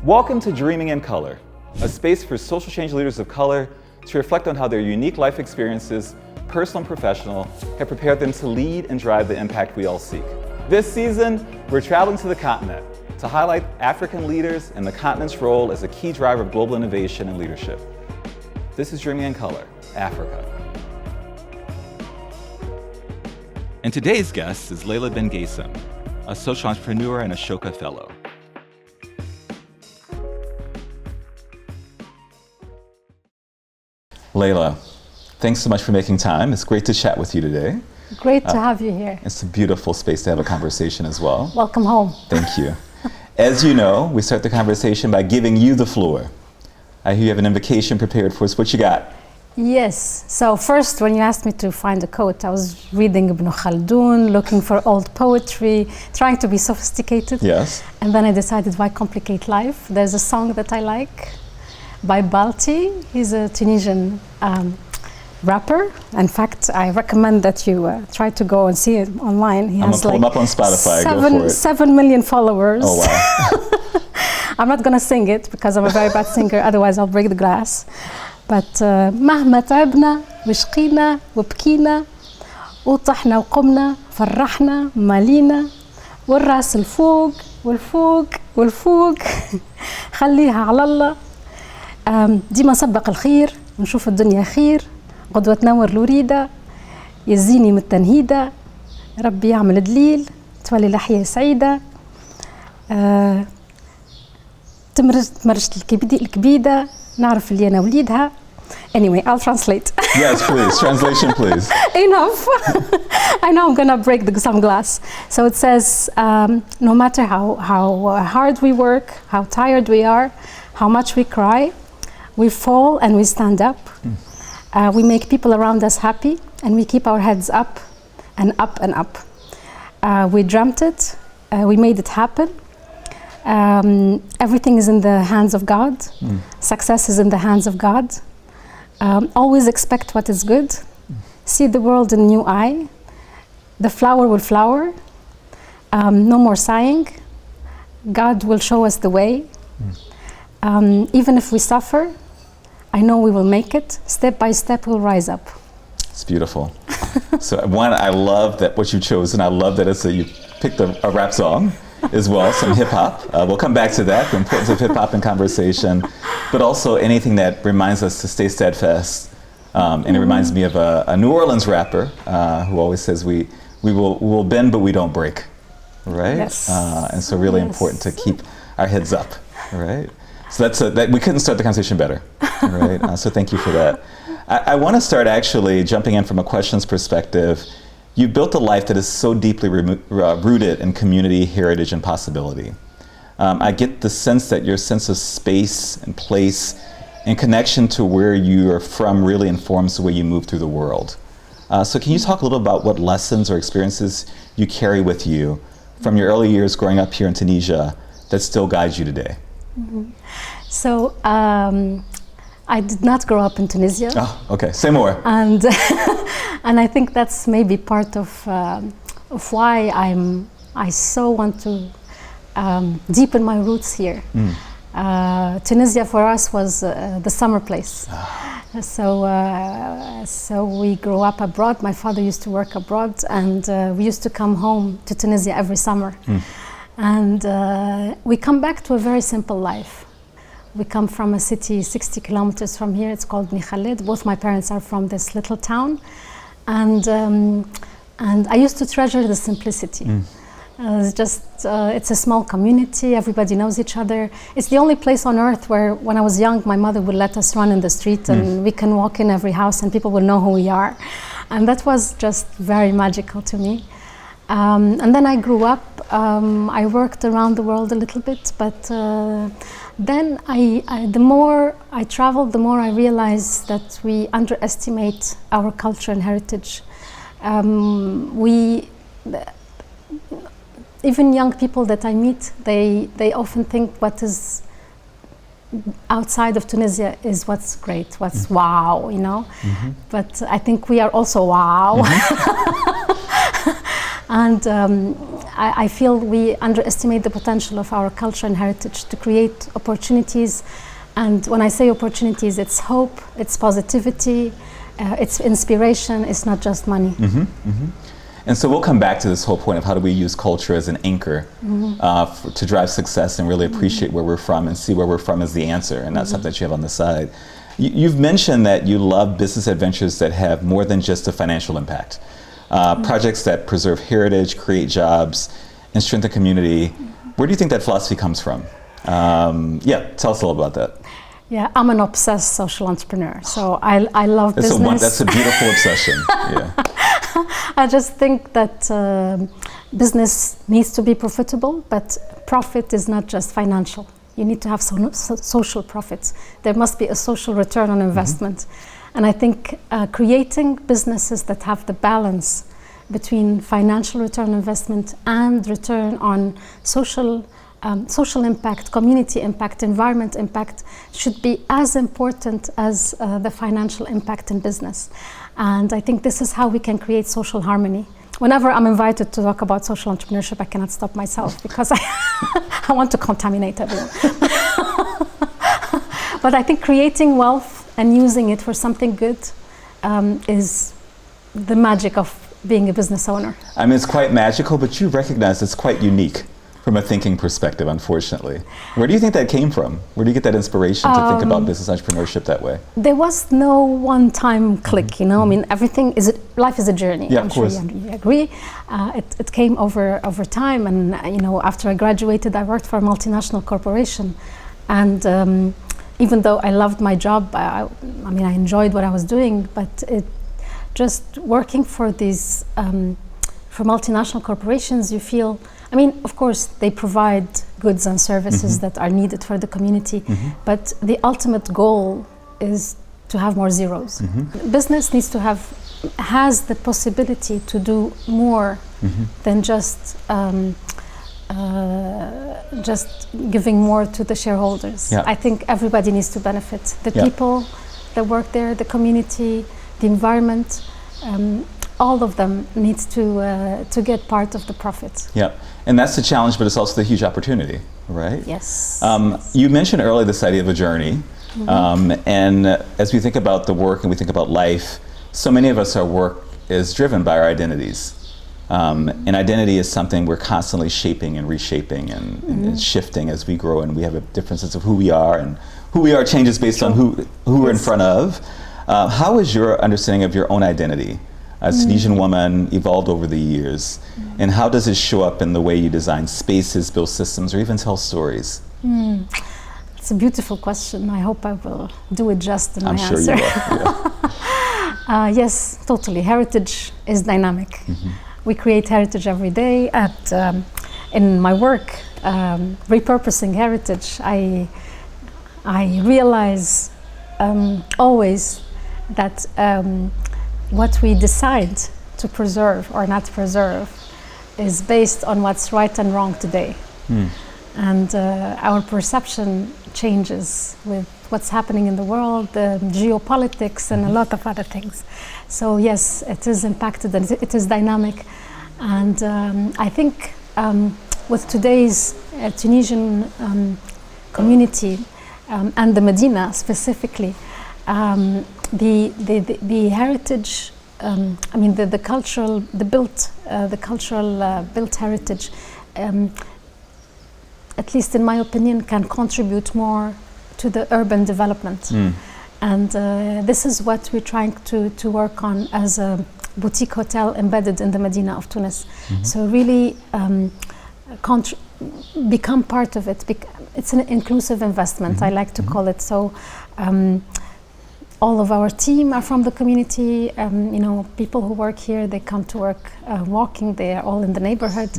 Welcome to Dreaming in Color, a space for social change leaders of color to reflect on how their unique life experiences, personal and professional, have prepared them to lead and drive the impact we all seek. This season, we're traveling to the continent to highlight African leaders and the continent's role as a key driver of global innovation and leadership. This is Dreaming in Color, Africa. And today's guest is Leila Ben-Gacem, a social entrepreneur and Ashoka fellow. Leila, thanks so much for making time. It's great to chat with you today. Great to have you here. It's a beautiful space to have a conversation as well. Welcome home. Thank you. As you know, we start the conversation by giving you the floor. I hear you have an invocation prepared for us. What you got? Yes. So first, when you asked me to find a quote, I was reading Ibn Khaldun, looking for old poetry, trying to be sophisticated. Yes. And then I decided, why complicate life? There's a song that I like by Balti. He's a Tunisian rapper. In fact, I recommend that you try to go and see it online. He has pull him up on Spotify. 7 million followers. Oh, wow. I'm not going to sing it because I'm a very bad singer, otherwise I'll break the glass. But مهما تعبنا وشقينا وبكينا وطحنا وقمنا فرحنا مالينا والراس الفوق والفوق والفوق خليها على الله ديما نسبق الخير ونشوف الدنيا خير غدوة تنور الوريدة يزيني من التنهيدة ربي يعمل دليل تولي الحياة سعيدة تمرجت الكبيدة نعرف اللي أنا وليدها. Anyway, I'll translate. Yes, please. Translation, please. Enough. I know I'm going to break some glass. So it says, no matter how hard we work, how tired we are, how much we cry, we fall and we stand up. We make people around us happy and we keep our heads up and up and up. We dreamt it. We made it happen. Everything is in the hands of God. Success is in the hands of God. Always expect what is good. See the world in a new eye. The flower will flower. No more sighing. God will show us the way. Even if we suffer, I know we will make it. Step by step, we'll rise up. It's beautiful. So one, I love that what you chose, and I love that you picked a rap song as well, some hip hop. We'll come back to that, the importance of hip hop in conversation, but also anything that reminds us to stay steadfast. And it reminds me of a New Orleans rapper who always says, we will bend, but we don't break, right? Yes. And so really important to keep our heads up, right? So that we couldn't start the conversation better, right? So thank you for that. I want to start actually jumping in from a questions perspective. You built a life that is so deeply rooted in community, heritage, and possibility. I get the sense that your sense of space and place and connection to where you are from really informs the way you move through the world. So can you talk a little about what lessons or experiences you carry with you from your early years growing up here in Tunisia that still guides you today? So I did not grow up in Tunisia. Oh, okay. Say more. And and I think that's maybe part of why I so want to deepen my roots here. Tunisia for us was the summer place. So we grew up abroad. My father used to work abroad, and we used to come home to Tunisia every summer. And we come back to a very simple life. We come from a city 60 kilometers from here. It's called Mikhaled. Both my parents are from this little town. And I used to treasure the simplicity. It's a small community. Everybody knows each other. It's the only place on earth where, when I was young, my mother would let us run in the street and we can walk in every house and people will know who we are. And that was just very magical to me. And then I grew up. I worked around the world a little bit, but then the more I traveled, the more I realized that we underestimate our culture and heritage. Even young people that I meet, they often think what is outside of Tunisia is what's great, what's wow, you know. But I think we are also wow. And I feel we underestimate the potential of our culture and heritage to create opportunities. And when I say opportunities, it's hope, it's positivity, it's inspiration, it's not just money. And so we'll come back to this whole point of how do we use culture as an anchor to drive success and really appreciate where we're from and see where we're from as the answer and not something that you have on the side. You've mentioned that you love business adventures that have more than just a financial impact. Projects that preserve heritage, create jobs, and strengthen community. Where do you think that philosophy comes from? Yeah, tell us a little about that. Yeah, I'm an obsessed social entrepreneur, so I love business. That's a beautiful obsession. Yeah. I just think that business needs to be profitable, but profit is not just financial. You need to have social profits. There must be a social return on investment. And I think creating businesses that have the balance between financial return on investment and return on social impact, community impact, environment impact should be as important as the financial impact in business. And I think this is how we can create social harmony. Whenever I'm invited to talk about social entrepreneurship, I cannot stop myself because I want to contaminate everyone. But I think creating wealth and using it for something good is the magic of being a business owner. I mean, it's quite magical, but you recognize it's quite unique from a thinking perspective, unfortunately. Where do you think that came from? Where do you get that inspiration to think about business entrepreneurship that way? There was no one-time click, you know. I mean, life is a journey. Yeah, I'm of course. Sure you agree. It came over time, and you know, after I graduated, I worked for a multinational corporation, and even though I loved my job, I enjoyed what I was doing, but just working for these for multinational corporations, you feel. I mean, of course, they provide goods and services that are needed for the community, but the ultimate goal is to have more zeros. Business has the possibility to do more than just giving more to the shareholders. Yeah. I think everybody needs to benefit. The people that work there, the community, the environment, all of them needs to get part of the profit. Yeah, and that's the challenge, but it's also the huge opportunity, right? Yes. You mentioned earlier this idea of a journey, and as we think about the work and we think about life, so many of us, our work is driven by our identities. And identity is something we're constantly shaping and reshaping and shifting as we grow, and we have a different sense of who we are, and who we are changes based on who we're in front of. How is your understanding of your own identity as a Tunisian woman evolved over the years, and how does it show up in the way you design spaces, build systems, or even tell stories? It's a beautiful question. I hope I will do it just in my answer. I'm sure you will. Yeah. Yes, totally. Heritage is dynamic. We create heritage every day. In my work, repurposing heritage, I realize always that what we decide to preserve or not preserve is based on what's right and wrong today. And our perception changes with what's happening in the world, the geopolitics, and a lot of other things. So yes, it is impacted and it is dynamic. And I think with today's Tunisian community and the Medina specifically, the heritage, the cultural built heritage, at least in my opinion, can contribute more to the urban development. And this is what we're trying to work on as a boutique hotel embedded in the Medina of Tunis. So really become part of it. It's an inclusive investment, I like to call it. So all of our team are from the community. People who work here, they come to work walking. They are all in the neighborhood.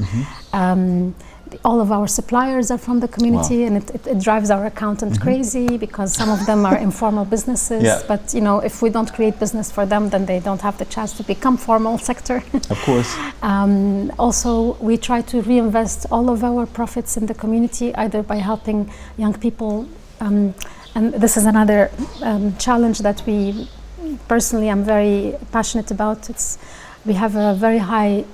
All of our suppliers are from the community, and it drives our accountant crazy because some of them are informal businesses. But if we don't create business for them, then they don't have the chance to become formal sector. Of course. Also, we try to reinvest all of our profits in the community, either by helping young people. And this is another challenge that I'm very passionate about. We have a very high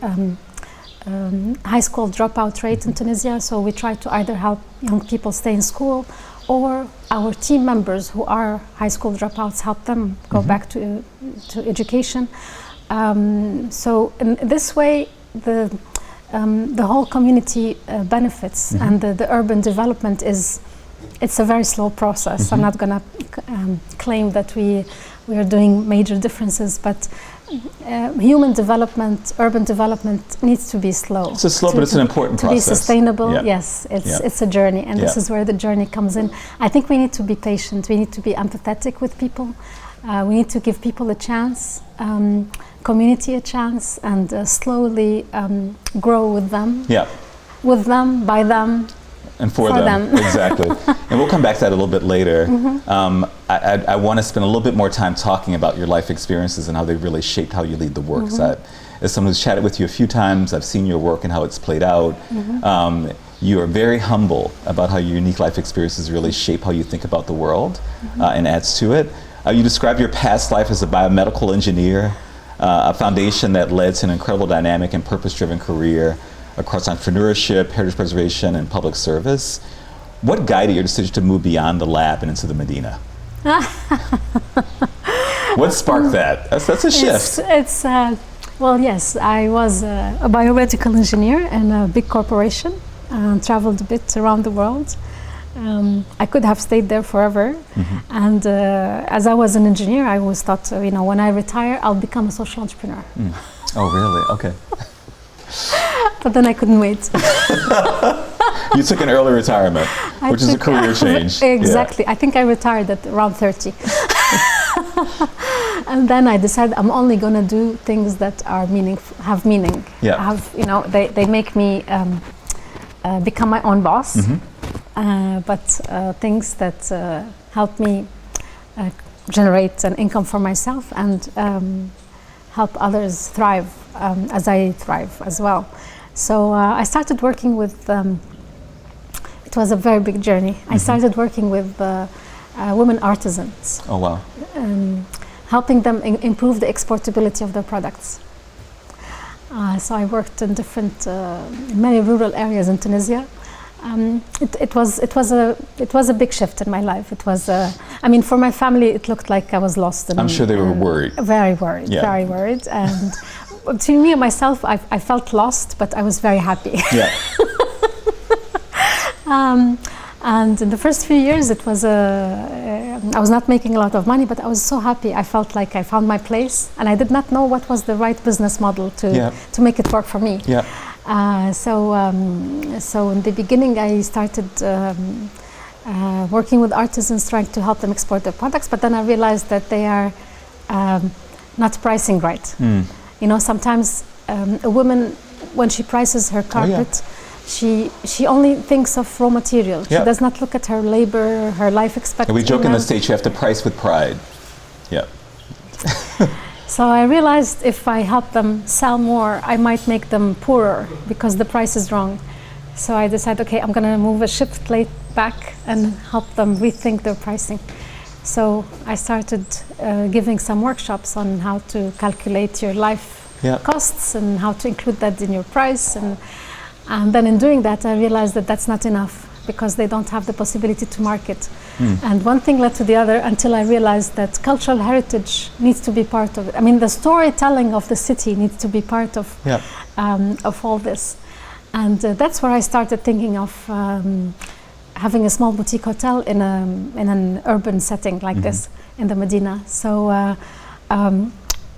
high school dropout rate in Tunisia. So we try to either help young people stay in school, or our team members who are high school dropouts, help them go back to education. So in this way, the whole community benefits, and the urban development it's a very slow process. I'm not going to claim that we are doing major differences, but human development, urban development needs to be slow. It's slow, but it's an important process. To be sustainable, yes, it's a journey, and this is where the journey comes in. I think we need to be patient, we need to be empathetic with people, we need to give people a chance, community a chance, and slowly grow with them. With them, by them, and for them. Exactly. And we'll come back to that a little bit later. I want to spend a little bit more time talking about your life experiences and how they really shaped how you lead the work. So as someone who's chatted with you a few times, I've seen your work and how it's played out. You are very humble about how your unique life experiences really shape how you think about the world and adds to it. You describe your past life as a biomedical engineer, a foundation that led to an incredible dynamic and purpose-driven career across entrepreneurship, heritage preservation, and public service. What guided your decision to move beyond the lab and into the Medina? What sparked that? That's a shift. Well, yes, I was a biomedical engineer in a big corporation, traveled a bit around the world. I could have stayed there forever. And as I was an engineer, I always thought, when I retire, I'll become a social entrepreneur. Oh, really? Okay. But then I couldn't wait. You took an early retirement, which is a career change. Exactly. I think I retired at around 30. And then I decided I'm only going to do things that are have meaning. They make me become my own boss. But things that help me generate an income for myself and help others thrive as I thrive as well. So I started working with, it was a very big journey. I started working with women artisans. Oh, wow. Helping them improve the exportability of their products. So I worked in many rural areas in Tunisia. It was a big shift in my life. It was, for my family, it looked like I was lost. I'm sure they were worried. Very worried, very worried. And to me, myself, I felt lost, but I was very happy. And in the first few years, I was not making a lot of money, but I was so happy. I felt like I found my place, and I did not know what was the right business model to make it work for me. So in the beginning, I started working with artisans, trying to help them export their products. But then I realized that they are not pricing right. Sometimes a woman, when she prices her carpet, she only thinks of raw material. She does not look at her labor, her life expectancy. And we joke in the States, you have to price with pride. So I realized if I help them sell more, I might make them poorer because the price is wrong. So I decided, okay, I'm going to move a shift plate back and help them rethink their pricing. So I started giving some workshops on how to calculate your life costs and how to include that in your price. And then in doing that, I realized that that's not enough because they don't have the possibility to market. And one thing led to the other until I realized that cultural heritage needs to be part of it. The storytelling of the city needs to be part of all this. And that's where I started thinking of having a small boutique hotel in an urban setting like this in the Medina. So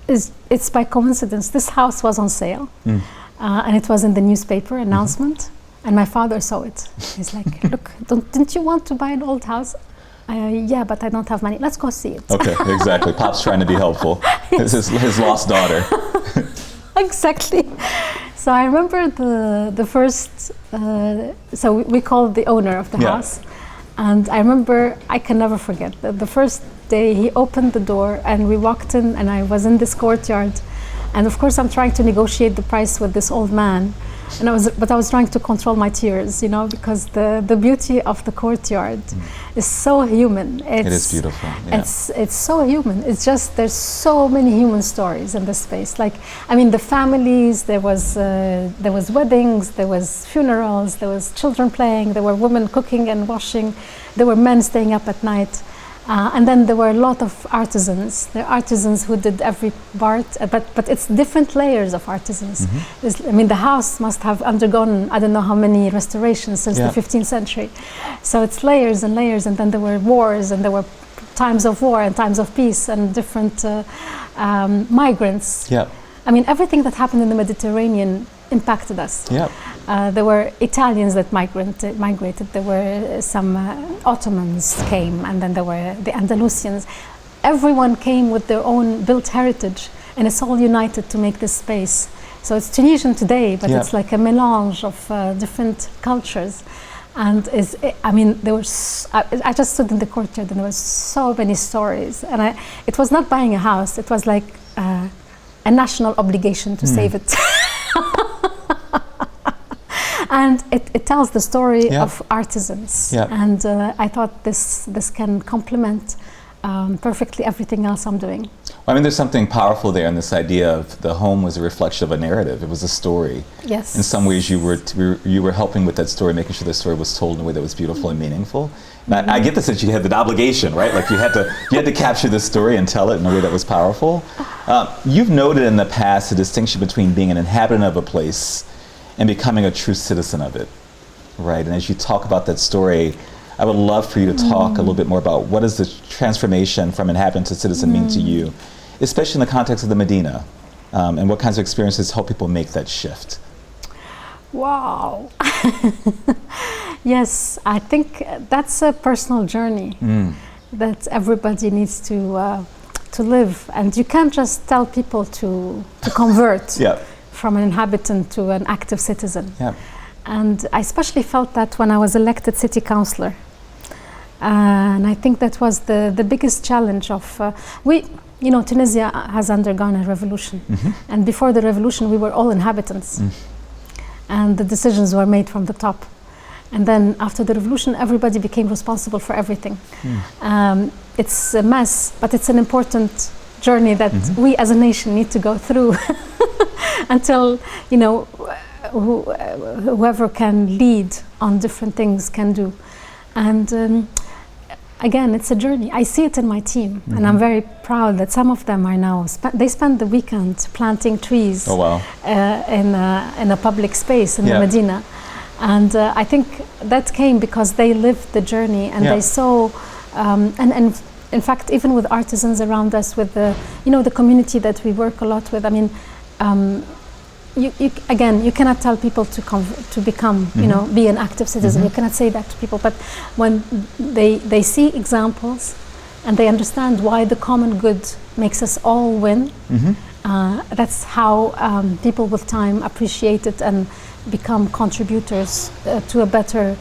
it's by coincidence. This house was on sale and it was in the newspaper announcement. And my father saw it. He's like, look, didn't you want to buy an old house? Yeah, but I don't have money. Let's go see it. Okay, exactly. Pop's trying to be helpful. It's his lost daughter. Exactly. So I remember the first, so we called the owner of the house. And I remember, I can never forget, the first day he opened the door and we walked in and I was in this courtyard. And of course I'm trying to negotiate the price with this old man. And I was trying to control my tears, you know, because the beauty of the courtyard is so human. It is beautiful. Yeah. It's so human. It's just there's so many human stories in this space. Like, I mean, the families. There was weddings. There was funerals. There was children playing. There were women cooking and washing. There were men staying up at night. And then there were a lot of artisans. There are artisans who did every part, but it's different layers of artisans. I mean, the house must have undergone I don't know how many restorations since the 15th century. So it's layers and layers, and then there were wars, and there were times of war and times of peace, and different migrants. Yeah. I mean, everything that happened in the Mediterranean impacted us. Yeah. There were Italians that migrated. There were some Ottomans came, and then there were the Andalusians. Everyone came with their own built heritage, and it's all united to make this space. So it's Tunisian today, but it's like a melange of different cultures. And I mean, there was. I just stood in the courtyard, and there were so many stories. And it was not buying a house; it was like a national obligation to save it. And it tells the story of artisans, and I thought this can complement perfectly everything else I'm doing. Well, I mean, there's something powerful there in this idea of the home was a reflection of a narrative. It was a story. Yes. In some ways, you were helping with that story, making sure the story was told in a way that was beautiful and meaningful. And I get the sense you had the obligation, right? Like you had to capture this story and tell it in a way that was powerful. You've noted in the past the distinction between being an inhabitant of a place and becoming a true citizen of it, right? And as you talk about that story, I would love for you to talk a little bit more about what does the transformation from inhabitant to citizen mean to you, especially in the context of the Medina, and what kinds of experiences help people make that shift? Wow. Yes, I think that's a personal journey that everybody needs to live, and you can't just tell people to convert. From an inhabitant to an active citizen. And I especially felt that when I was elected city councillor. And I think that was the biggest challenge of, Tunisia has undergone a revolution. And before the revolution, we were all inhabitants. And the decisions were made from the top. And then after the revolution, everybody became responsible for everything. It's a mess, but it's an important journey that we as a nation need to go through until whoever can lead on different things can do. And again, it's a journey. I see it in my team, and I'm very proud that some of them are now they spend the weekend planting trees in a public space in the Medina. And I think that came because they lived the journey, and they saw and in fact, even with artisans around us, with the community that we work a lot with. I mean, you cannot tell people to become, be an active citizen. You cannot say that to people. But when they see examples and they understand why the common good makes us all win, that's how people with time appreciate it and become contributors to a better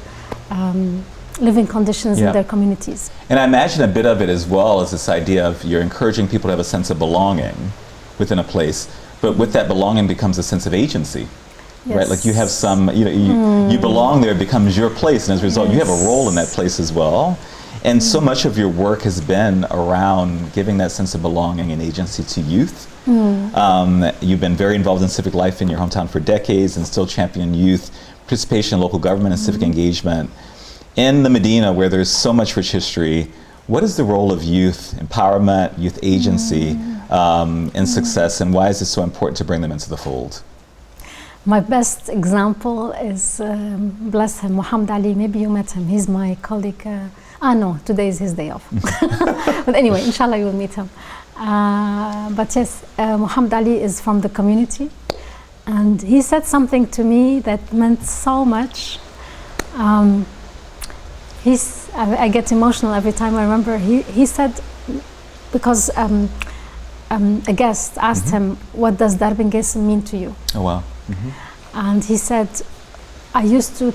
living conditions in their communities. And I imagine a bit of it as well as this idea of you're encouraging people to have a sense of belonging within a place, but with that belonging becomes a sense of agency, right? Like you have some, you belong there, it becomes your place, and as a result, you have a role in that place as well. And so much of your work has been around giving that sense of belonging and agency to youth. You've been very involved in civic life in your hometown for decades and still champion youth participation in local government and civic engagement. In the Medina, where there's so much rich history, what is the role of youth empowerment, youth agency in success, and why is it so important to bring them into the fold? My best example is, bless him, Muhammad Ali. Maybe you met him. He's my colleague. No, today is his day off. But anyway, inshallah you will meet him. But yes, Muhammad Ali is from the community, and he said something to me that meant so much. I get emotional every time I remember. He said, because a guest asked him, what does Darren Ben-Gacem mean to you? Oh, wow. And he said, I used to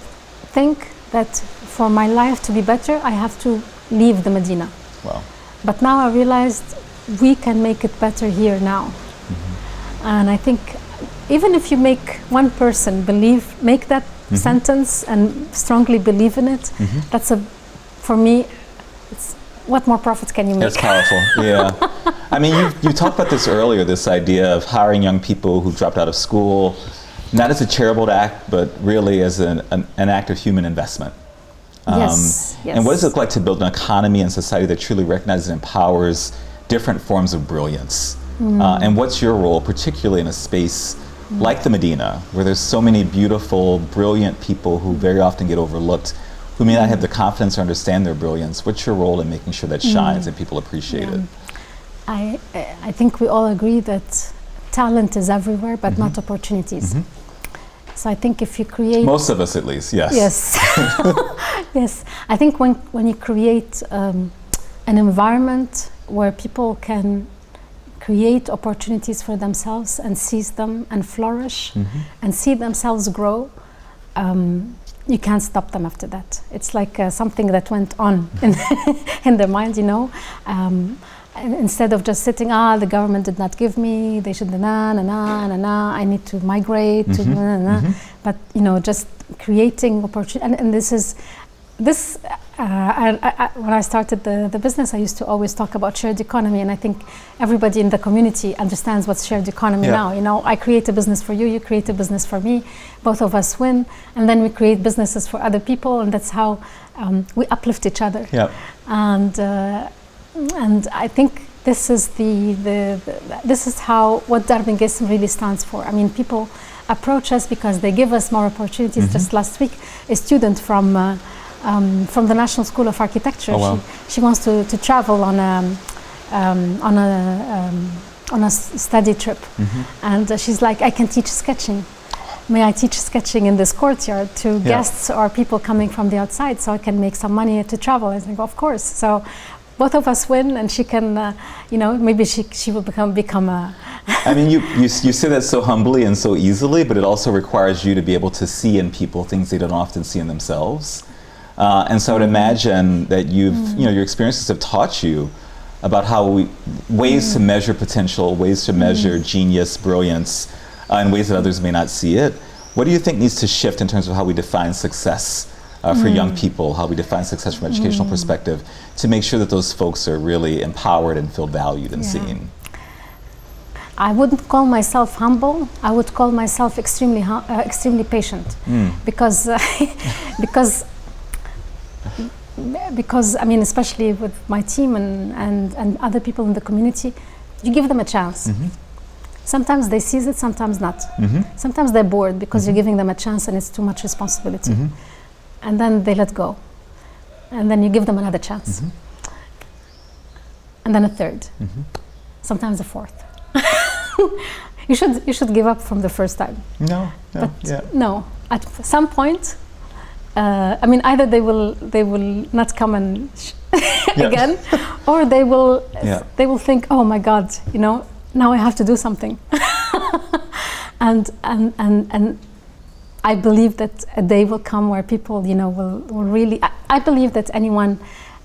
think that for my life to be better, I have to leave the Medina. Wow. But now I realized we can make it better here now. And I think even if you make one person make that sentence and strongly believe in it, for me, it's what more profits can you make? That's powerful, yeah. I mean, you talked about this earlier, this idea of hiring young people who dropped out of school, not as a charitable act, but really as an act of human investment. Yes. And what does it look like to build an economy and society that truly recognizes and empowers different forms of brilliance? And what's your role, particularly in a space like the Medina, where there's so many beautiful, brilliant people who very often get overlooked, who may not have the confidence or understand their brilliance? What's your role in making sure that shines and people appreciate it? I think we all agree that talent is everywhere, but not opportunities. So I think if you create... Most of us at least, yes. Yes. Yes. I think when you create an environment where people can create opportunities for themselves and seize them and flourish and see themselves grow, you can't stop them after that. It's like something that went on in their mind, you know. And instead of just sitting, the government did not give me, they should, I need to migrate, but, you know, just creating opportunity. And when I started the business, I used to always talk about shared economy, and I think everybody in the community understands what's shared economy now. You know, I create a business for you, you create a business for me, both of us win, and then we create businesses for other people, and that's how we uplift each other. And I think this is this is how what Darren Ben-Gacem really stands for. I mean, people approach us because they give us more opportunities. Just last week, a student from the National School of Architecture, she wants to travel on a study trip, and she's like, I can teach sketching. May I teach sketching in this courtyard to guests or people coming from the outside, so I can make some money to travel? I think, of course. So both of us win, and she can, you know, maybe she will become a... I mean, you say that so humbly and so easily, but it also requires you to be able to see in people things they don't often see in themselves. And so I would imagine that you know, your experiences have taught you about how ways to measure potential, ways to measure genius, brilliance, in ways that others may not see it. What do you think needs to shift in terms of how we define success for young people, how we define success from an educational perspective, to make sure that those folks are really empowered and feel valued and seen? I wouldn't call myself humble. I would call myself extremely patient, because I mean, especially with my team and other people in the community, you give them a chance. Sometimes they seize it, sometimes not. Sometimes they're bored because you're giving them a chance and it's too much responsibility. And then they let go. And then you give them another chance. And then a third. Sometimes a fourth. You should give up from the first time. No. No. At some point, I mean, either they will not come and again, or they will think, oh my God, you know, now I have to do something. and I believe that a day will come where people, you know, will really. I believe that anyone.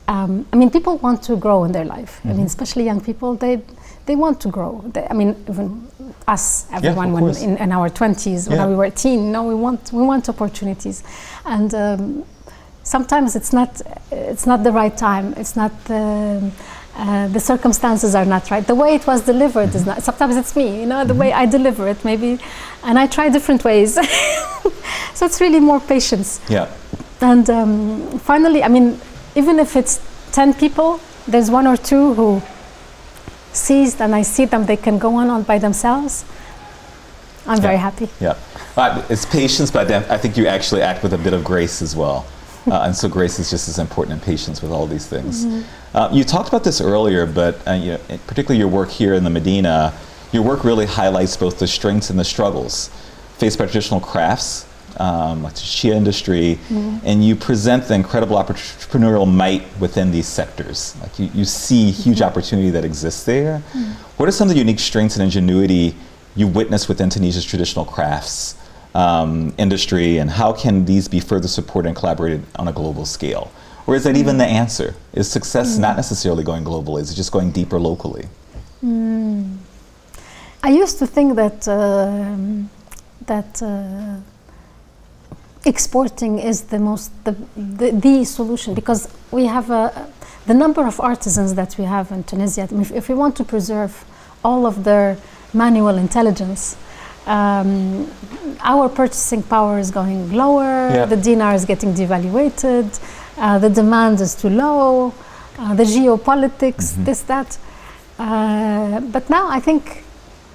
I mean, people want to grow in their life. I mean, especially young people. They want to grow. I mean, even us, everyone, when in our 20s, when we were teen, you know, we want opportunities, and sometimes it's not the right time. It's not the circumstances are not right. The way it was delivered is not. Sometimes it's me, you know, the way I deliver it, maybe, and I try different ways. So it's really more patience. And finally, I mean, even if it's 10 people, there's one or two who seized, and I see them, they can go on by themselves. I'm very happy. It's patience, but I think you actually act with a bit of grace as well. And so grace is just as important in patience with all these things. You talked about this earlier, but you know, particularly your work here in the Medina, your work really highlights both the strengths and the struggles faced by traditional crafts, like the Shia industry, and you present the incredible entrepreneurial might within these sectors. Like you see huge opportunity that exists there. What are some of the unique strengths and ingenuity you witness within Tunisia's traditional crafts industry, and how can these be further supported and collaborated on a global scale? Or is that even the answer? Is success not necessarily going globally? Is it just going deeper locally? I used to think that that exporting is the solution, because we have the number of artisans that we have in Tunisia. If we want to preserve all of their manual intelligence, our purchasing power is going lower, yeah. the dinar is getting devaluated, the demand is too low, the geopolitics, this, that. But now I think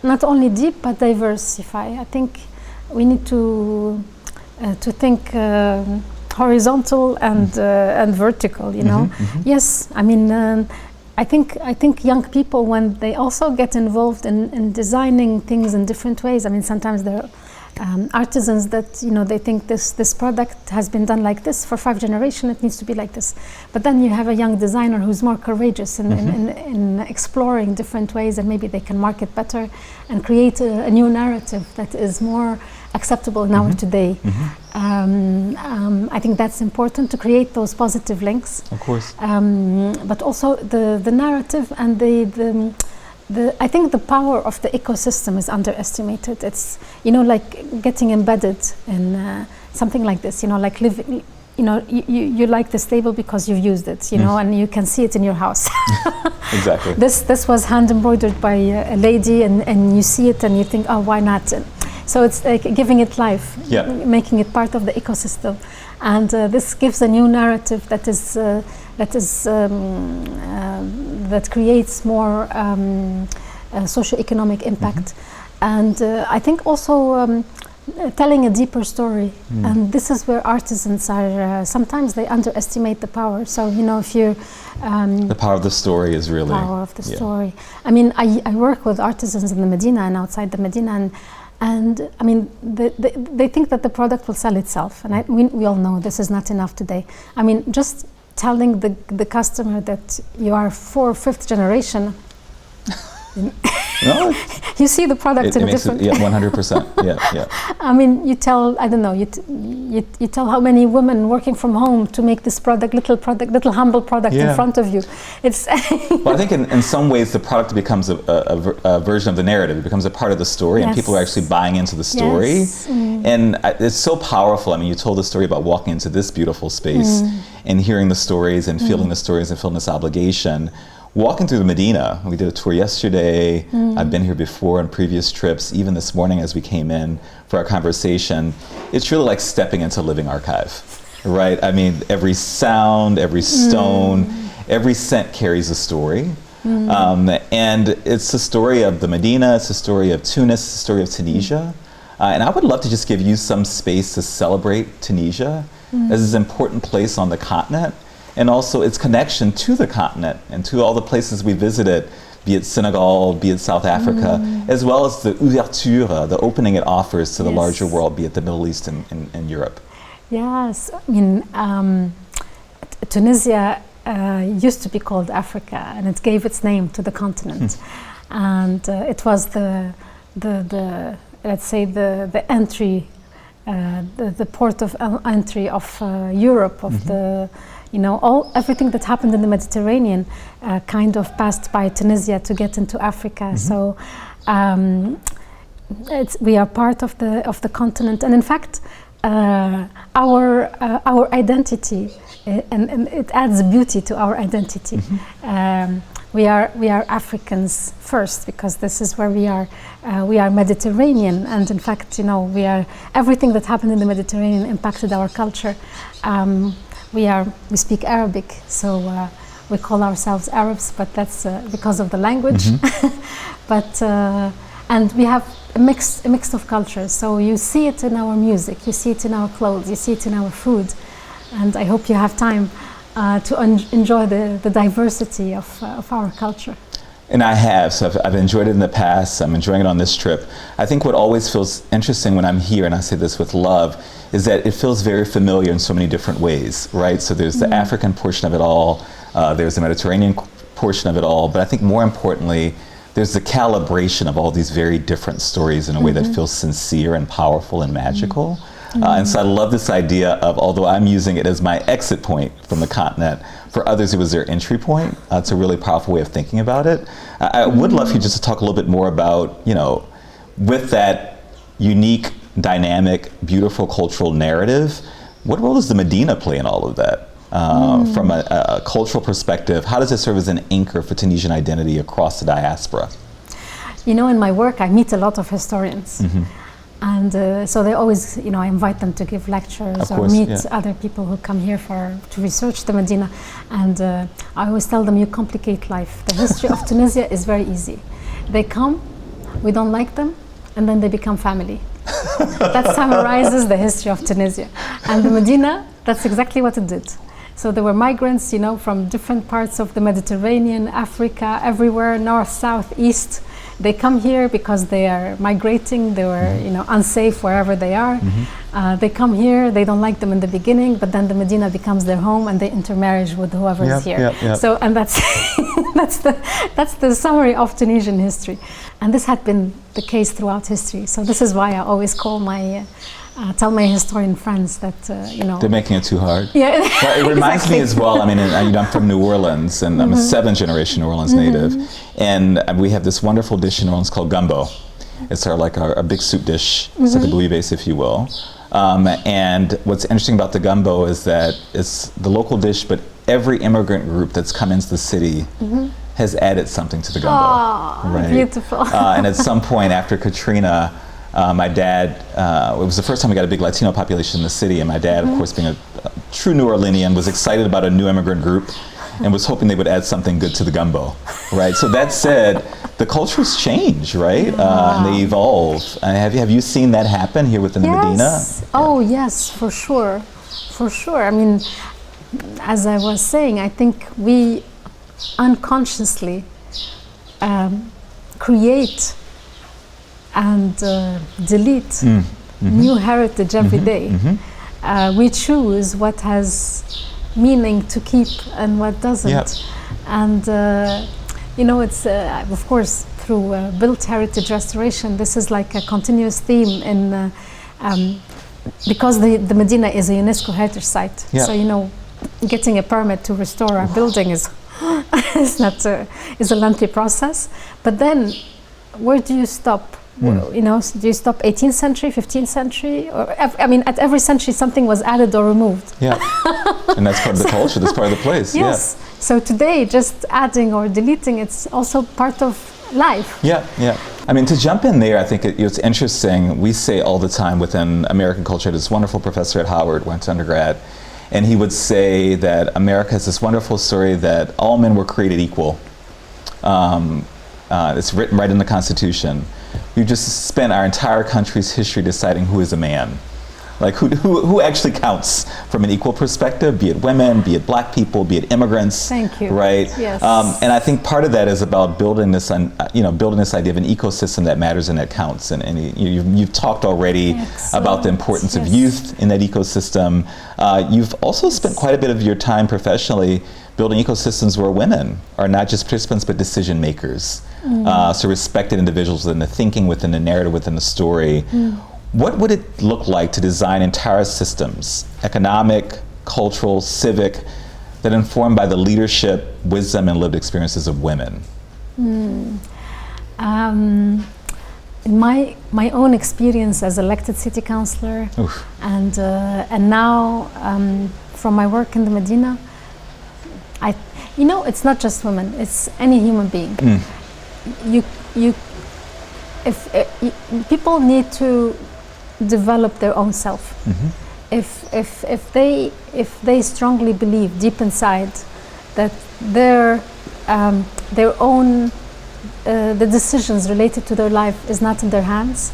not only deep but diversify. I think we need to think horizontal and vertical, you know. Yes, I mean, I think young people, when they also get involved in designing things in different ways, I mean, sometimes they're artisans that, you know, they think this product has been done like this for 5 generations, it needs to be like this. But then you have a young designer who's more courageous in exploring different ways, and maybe they can market better and create a new narrative that is more acceptable in our today. I think that's important, to create those positive links. Of course. But also the narrative and I think the power of the ecosystem is underestimated. It's, you know, like getting embedded in something like this, you know, like living, you know, you like this table because you've used it, you know, and you can see it in your house. Exactly. This was hand embroidered by a lady, and you see it and you think, oh, why not? So it's like giving it life, making it part of the ecosystem, and this gives a new narrative that creates more socio-economic impact, and I think also telling a deeper story. And this is where artisans are. Sometimes they underestimate the power. So, you know, if you the power of the story is really power of the story. I mean, I work with artisans in the Medina and outside the Medina, and I mean, they think that the product will sell itself, and we all know this is not enough today. I mean, just telling the customer that you are 4th or 5th generation, no, you see the product in a different. 100%. Yeah. I mean, you tell, I don't know, you tell how many women working from home to make this little humble product in front of you. It's. Well, I think in some ways the product becomes a version of the narrative. It becomes a part of the story, and people are actually buying into the story. Yes. And it's so powerful. I mean, you told the story about walking into this beautiful space and hearing the stories and feeling the stories and feeling this obligation. Walking through the Medina, we did a tour yesterday. I've been here before on previous trips, even this morning as we came in for our conversation. It's really like stepping into a living archive, right? I mean, every sound, every stone, every scent carries a story. And it's the story of the Medina, it's the story of Tunis, it's the story of Tunisia. And I would love to just give you some space to celebrate Tunisia as this important place on the continent, and also its connection to the continent and to all the places we visited, be it Senegal, be it South Africa, as well as the ouverture, the opening it offers to the larger world, be it the Middle East and Europe. Yes, I mean, Tunisia used to be called Africa, and it gave its name to the continent. And it was the let's say the entry, the port of entry of Europe, of the, you know, everything that happened in the Mediterranean kind of passed by Tunisia to get into Africa. So we are part of the continent, and in fact, our identity, and it adds beauty to our identity. We are Africans first, because this is where we are. We are Mediterranean, and in fact, you know, everything that happened in the Mediterranean impacted our culture. We speak Arabic, so we call ourselves Arabs, but that's because of the language. But and we have a mix of cultures. So you see it in our music, you see it in our clothes, you see it in our food, and I hope you have time to enjoy the diversity of our culture. And I have, so I've enjoyed it in the past, I'm enjoying it on this trip. I think what always feels interesting when I'm here, and I say this with love, is that it feels very familiar in so many different ways, right? So there's the African portion of it all, there's the Mediterranean portion of it all, but I think more importantly, there's the calibration of all these very different stories in a way that feels sincere and powerful and magical. And so I love this idea of, although I'm using it as my exit point from the continent, for others it was their entry point. It's a really powerful way of thinking about it. I would love for you just to talk a little bit more about, you know, with that unique dynamic, beautiful cultural narrative. What role does the Medina play in all of that? From a cultural perspective, how does it serve as an anchor for Tunisian identity across the diaspora? You know, in my work, I meet a lot of historians. And so they always, you know, I invite them to give lectures or meet other people who come here to research the Medina. And I always tell them, you complicate life. The history of Tunisia is very easy. They come, we don't like them, and then they become family. That summarizes the history of Tunisia. And the Medina, that's exactly what it did. So there were migrants, you know, from different parts of the Mediterranean, Africa, everywhere, north, south, east. They come here because they are migrating, they were, you know, unsafe wherever they are. They come here, they don't like them in the beginning, but then the Medina becomes their home and they intermarry with whoever is here. So, and that's that's the summary of Tunisian history. And this had been the case throughout history. So this is why I always call tell my historian friends that, you know. They're making it too hard. Yeah. Well, it reminds me as well, I mean, I'm from New Orleans, and I'm a 7th generation New Orleans native. And we have this wonderful dish in New Orleans called gumbo. It's our big soup dish. It's like a bouillabaisse, if you will. And what's interesting about the gumbo is that it's the local dish, but every immigrant group that's come into the city has added something to the gumbo. Oh, right? Beautiful. And at some point after Katrina, my dad, it was the first time we got a big Latino population in the city, and my dad, of course, being a true New Orleanian, was excited about a new immigrant group and was hoping they would add something good to the gumbo, right? So that said, the cultures change, right? And they evolve. Have you seen that happen here within the Medina? Oh, yes, for sure. For sure. I mean, as I was saying, I think we unconsciously create and delete new heritage every day. We choose what has meaning to keep and what doesn't. And you know, it's of course through built heritage restoration, this is like a continuous theme in because the Medina is a UNESCO heritage site. So you know, getting a permit to restore a building is is a lengthy process. But then, where do you stop? You know, do you stop 18th century, 15th century? Or, I mean, at every century something was added or removed. And that's part of the culture, that's part of the place. Yes. So today, just adding or deleting, it's also part of life. I mean, to jump in there, I think it's interesting. We say all the time within American culture, this wonderful professor at Howard, went to undergrad, and he would say that America has this wonderful story that all men were created equal. It's written right in the Constitution. We've just spent our entire country's history deciding who is a man. Like who actually counts from an equal perspective, be it women, be it black people, be it immigrants. Thank you. Right? Yes. And I think part of that is about building this idea of an ecosystem that matters and that counts. And you've talked already about the importance of youth in that ecosystem. You've also spent quite a bit of your time professionally building ecosystems where women are not just participants but decision makers. So respected individuals within the thinking, within the narrative, within the story. What would it look like to design entire systems, economic, cultural, civic, that are informed by the leadership, wisdom, and lived experiences of women? In my own experience as elected city councillor, and now from my work in the Medina, you know, it's not just women; it's any human being. People need to develop their own self. If they strongly believe deep inside that their own the decisions related to their life is not in their hands,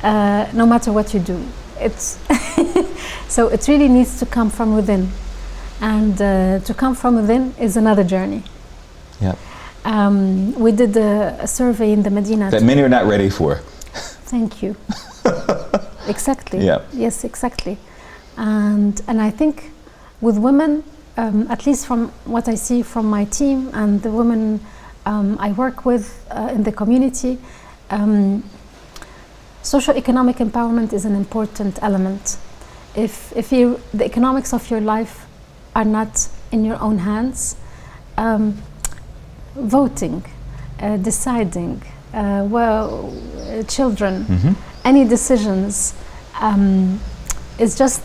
no matter what you do, it's so it really needs to come from within, and to come from within is another journey. We did a survey in the Medina that many are not ready for. Thank you. Exactly. Yes, exactly. And I think with women, at least from what I see from my team and the women I work with in the community, socio-economic empowerment is an important element. If the economics of your life are not in your own hands, voting, deciding, children, any decisions is just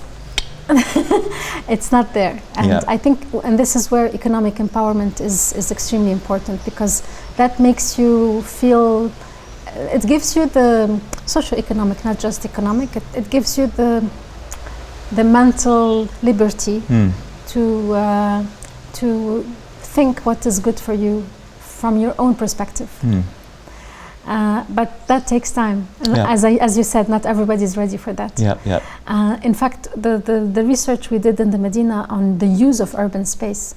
it's not there. And I think, and this is where economic empowerment is extremely important, because that makes you feel, it gives you the socio-economic, not just economic, it gives you the mental liberty to think what is good for you from your own perspective. But that takes time. And as you said, not everybody is ready for that. In fact, the research we did in the Medina on the use of urban space.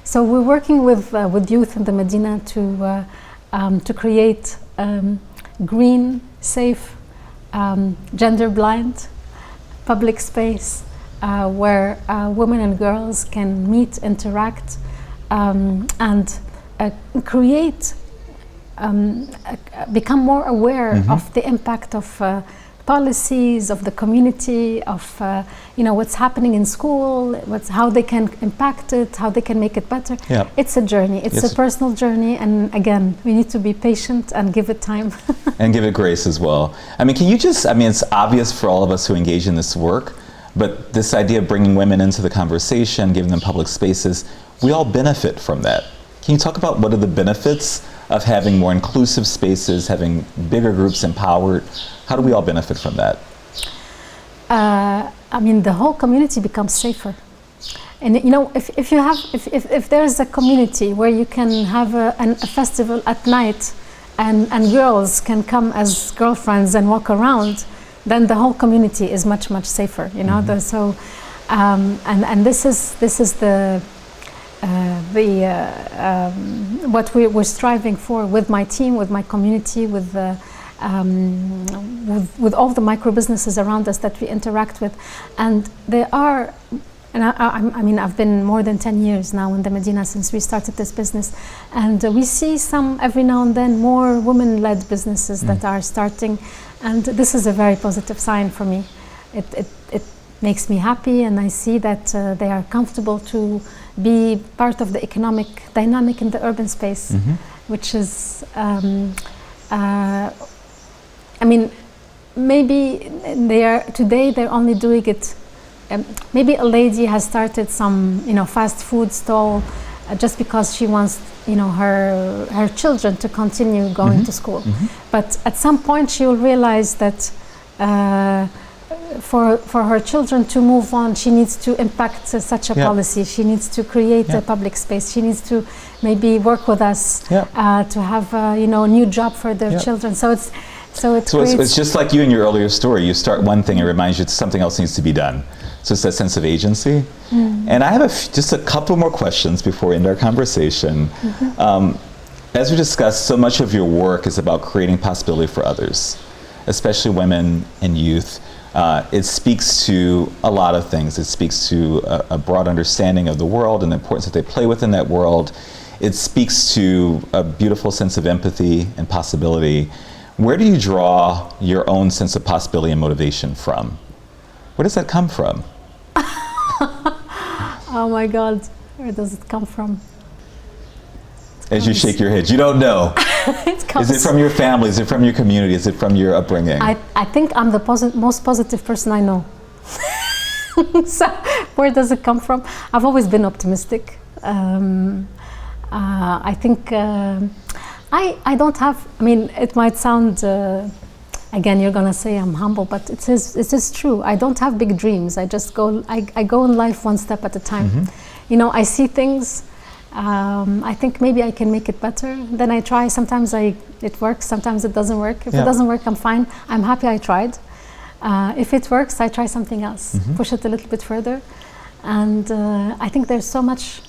So we're working with youth in the Medina to create green, safe, gender-blind public space where women and girls can meet, interact, and create, become more aware of the impact of policies, of the community, of what's happening in school, how they can impact it, how they can make it better. It's a journey. It's a personal journey, and again, we need to be patient and give it time. And give it grace as well. I mean, can you just, I mean, it's obvious for all of us who engage in this work, but this idea of bringing women into the conversation, giving them public spaces, we all benefit from that. Can you talk about what are the benefits of having more inclusive spaces, having bigger groups empowered? How do we all benefit from that? I mean, the whole community becomes safer. And if there's a community where you can have a festival at night and girls can come as girlfriends and walk around, then the whole community is much, much safer, and this is the what we're striving for with my team, with my community, with all the micro businesses around us that we interact with. And there are, and I mean, I've been more than 10 years now in the Medina since we started this business, and we see some, every now and then, more women-led businesses that are starting, and this is a very positive sign for me. It makes me happy, and I see that they are comfortable to be part of the economic dynamic in the urban space, which is, I mean, maybe today they're only doing it, maybe a lady has started some, fast food stall just because she wants, her children to continue going to school. But at some point she will realize that for her children to move on, she needs to impact such a policy. She needs to create a public space. She needs to maybe work with us to have a new job for their children. So it's just like you in your earlier story. You start one thing, it reminds you that something else needs to be done. So it's that sense of agency. And I have just a couple more questions before we end our conversation. As we discussed, so much of your work is about creating possibility for others, especially women and youth. It speaks to a lot of things. It speaks to a broad understanding of the world and the importance that they play within that world. It speaks to a beautiful sense of empathy and possibility. Where do you draw your own sense of possibility and motivation from? Where does that come from? Oh my God, where does it come from? As you shake your head, you don't know. Is it from your family? Is it from your community? Is it from your upbringing? I think I'm the most positive person I know. So where does it come from? I've always been optimistic. I think I don't have, I mean, it might sound, again, you're gonna say I'm humble, but it is true. I don't have big dreams. I just go, I go in life one step at a time. I see things. I think maybe I can make it better. Then I try. Sometimes it works. Sometimes it doesn't work. If it doesn't work, I'm fine. I'm happy I tried. If it works, I try something else. Push it a little bit further. And I think there's so much.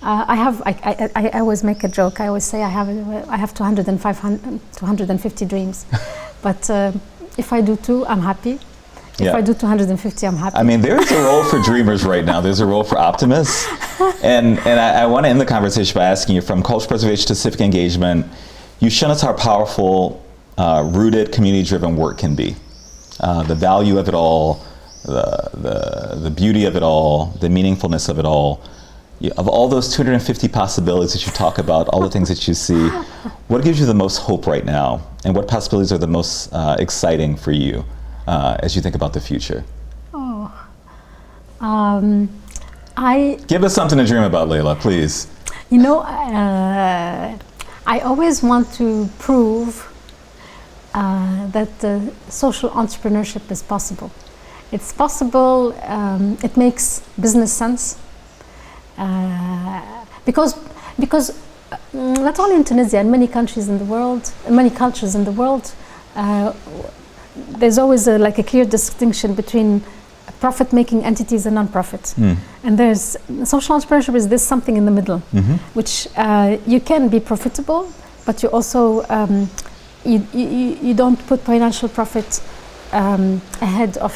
I always make a joke. I always say I have 250 dreams, but if I do 2, I'm happy. If I do 250, I'm happy. I mean, there's a role for dreamers right now. There's a role for optimists. And I want to end the conversation by asking you, from cultural preservation to civic engagement, you've shown us how powerful rooted, community-driven work can be. The value of it all, the beauty of it all, the meaningfulness of it all. Of all those 250 possibilities that you talk about, all the things that you see, what gives you the most hope right now And what possibilities are the most exciting for you as you think about the future? Give us something to dream about, Leila, please. You know, I always want to prove that social entrepreneurship is possible. It's possible, it makes business sense. Because not only in Tunisia, in many countries in the world, in many cultures in the world, there's always a clear distinction between profit-making entities and non-profit. And there's social entrepreneurship is this something in the middle, which you can be profitable, but you also you don't put financial profit ahead of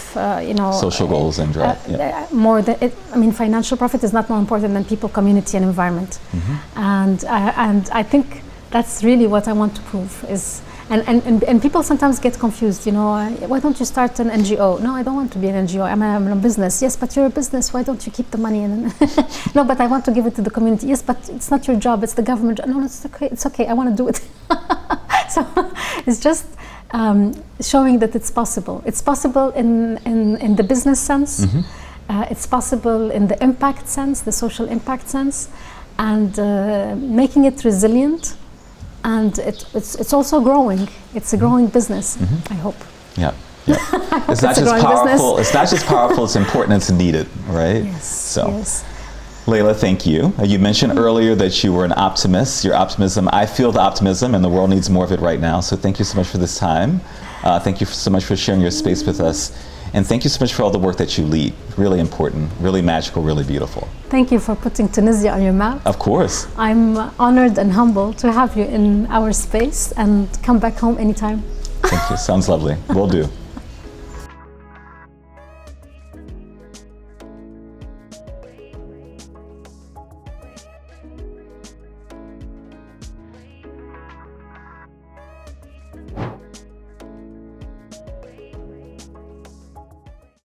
social goals and drive. More than it. I mean, financial profit is not more important than people, community, and environment. And I think that's really what I want to prove is. And people sometimes get confused, why don't you start an NGO? No, I don't want to be an NGO, I'm a business. Yes, but you're a business, why don't you keep the money? No, but I want to give it to the community. Yes, but it's not your job, it's the government. No, it's okay, I want to do it. So it's just showing that it's possible. It's possible in the business sense, it's possible in the impact sense, the social impact sense, and making it resilient. And it's also growing. It's a growing business, I hope. Yeah. It's not just powerful. It's not just powerful. It's important. It's needed, right? Yes. Yes. Leila, thank you. You mentioned earlier that you were an optimist. Your optimism, I feel the optimism, and the world needs more of it right now. So thank you so much for this time. Thank you so much for sharing your space with us. And thank you so much for all the work that you lead. Really important, really magical, really beautiful. Thank you for putting Tunisia on your map. Of course. I'm honored and humbled to have you in our space, and come back home anytime. Thank you. Sounds lovely. Will do.